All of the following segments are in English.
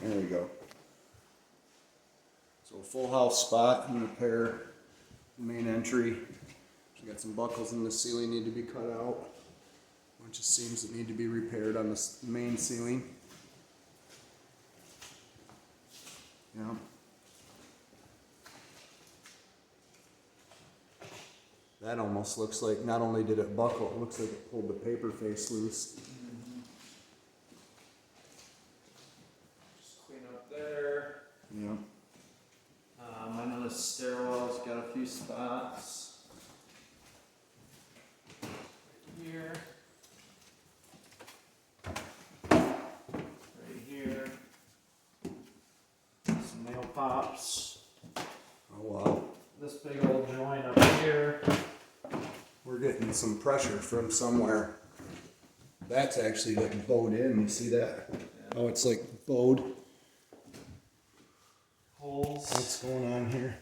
There we go. So full house spot and repair main entry. We got some buckles in the ceiling need to be cut out. A bunch of seams that need to be repaired on the main ceiling. Yeah. That almost looks like not only did it buckle, it looks like it pulled the paper face loose. Just clean up there. Yeah. I know the stairwell's got a few spots. Right here. Right here. Some nail pops. Oh wow. This big old joint up here. We're getting some pressure from somewhere. That's actually like bowed in, you see that? Yeah. Oh, it's like bowed. Holes. What's going on here?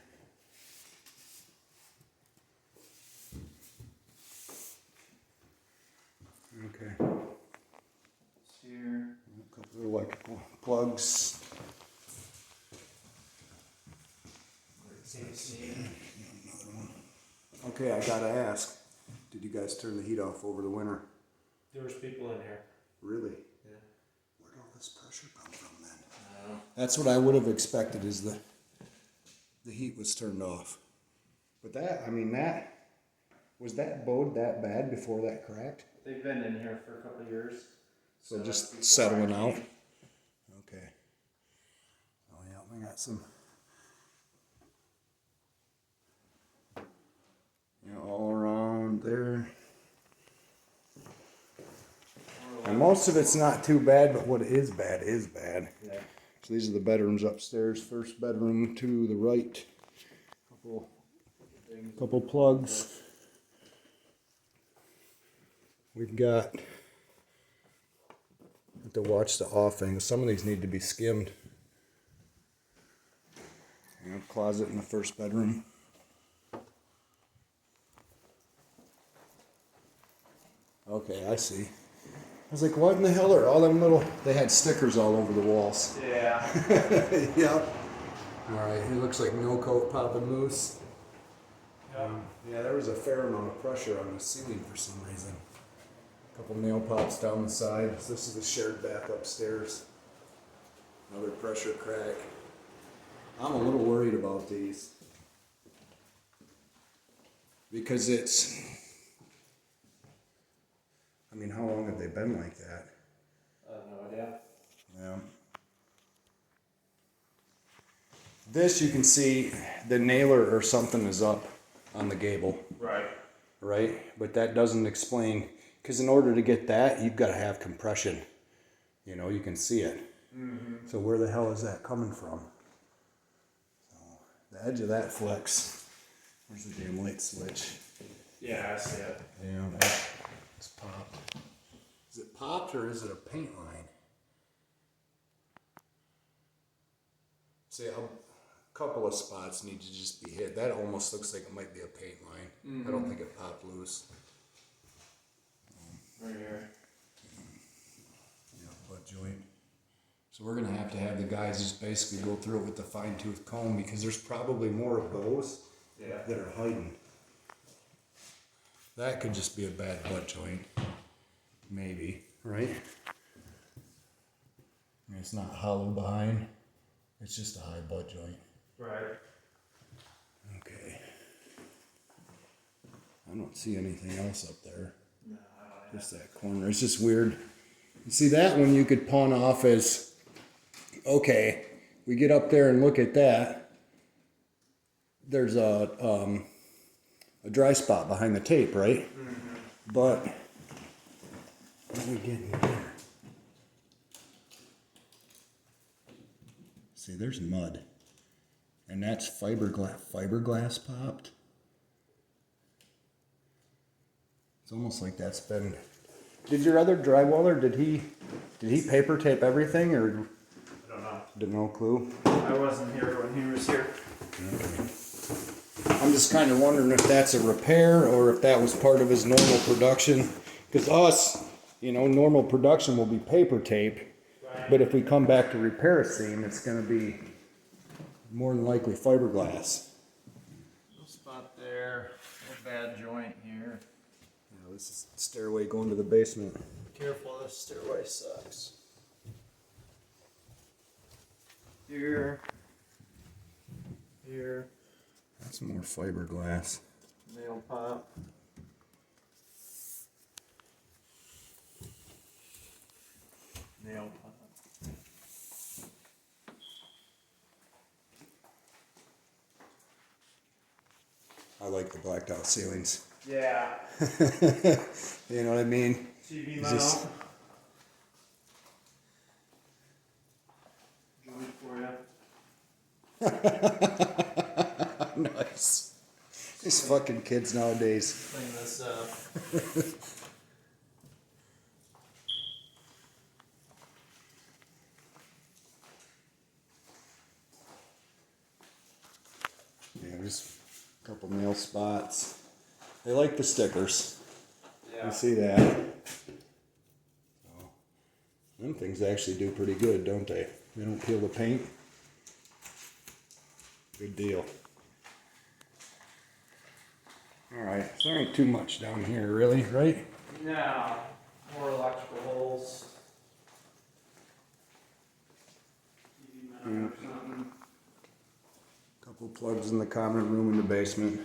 Okay. It's here. A couple of electrical plugs. Same seam. Another one. Okay, I gotta ask. Did you guys turn the heat off over the winter? There was people in here. Really? Yeah. Where'd all this pressure come from then? That's what I would have expected, is the heat was turned off. But that, I mean, that, was that bowed that bad before that cracked? They've been in here for a couple of years. So that's just before settling I out? came. Okay. Oh yeah, we got some, you know, all around there. And most of it's not too bad, but what is bad is bad. Yeah. So these are the bedrooms upstairs. First bedroom to the right. Couple plugs. We've got to watch the offing. Some of these need to be skimmed. You know, closet in the first bedroom. Okay, I see. I was like, what in the hell are all them little... They had stickers all over the walls. Yeah. Yep. Alright, it looks like no coat popping loose. Yep. Yeah, there was a fair amount of pressure on the ceiling for some reason. A couple nail pops down the side. This is the shared bath upstairs. Another pressure crack. I'm a little worried about these. Because it's... I mean, how long have they been like that? I have no idea. Yeah. This, you can see the nailer or something is up on the gable. Right. Right? But that doesn't explain, because in order to get that, you've got to have compression. You know, you can see it. Mm-hmm. So where the hell is that coming from? So the edge of that flex. Where's the damn light switch? Yeah, I see it. Yeah, that's popped. Is it popped or is it a paint line? See, a couple of spots need to just be hit. That almost looks like it might be a paint line. Mm-hmm. I don't think it popped loose. Right here. Yeah, butt joint. So we're gonna have to have the guys just basically go through it with the fine-tooth comb, because there's probably more of those that are hiding. That could just be a bad butt joint. Maybe, right? I mean, it's not hollow behind. It's just a high butt joint. Right. Okay. I don't see anything else up there. No, I don't Just that corner. It's just weird. You see, that one you could pawn off as, okay, we get up there and look at that. There's a dry spot behind the tape, right? Mm-hmm. But what are we getting here? See, there's mud. And that's fiberglass popped. It's almost like that's been... Did your other drywaller, did he paper tape everything, or? I don't know. No clue? I wasn't here when he was here. Okay. I'm just kind of wondering if that's a repair or if that was part of his normal production. Because us, you know, normal production will be paper tape. Right. But if we come back to repair a seam, it's gonna be more than likely fiberglass. Little spot there, little bad joint here. Yeah, this is stairway going to the basement. Careful, this stairway sucks. Here. Here. That's more fiberglass. Nail pop. Nail pop. I like the blacked out ceilings. Yeah. You know what I mean? TV It's mount. just- Joint for you. Nice. These fucking kids nowadays. Clean this up. Yeah, there's a couple nail spots. They like the stickers. Yeah. You see that? So, them things actually do pretty good, don't they? They don't peel the paint. Good deal. Alright, so there ain't too much down here, really, right? Now, more electrical holes. TV mount or something. Couple plugs in the common room in the basement.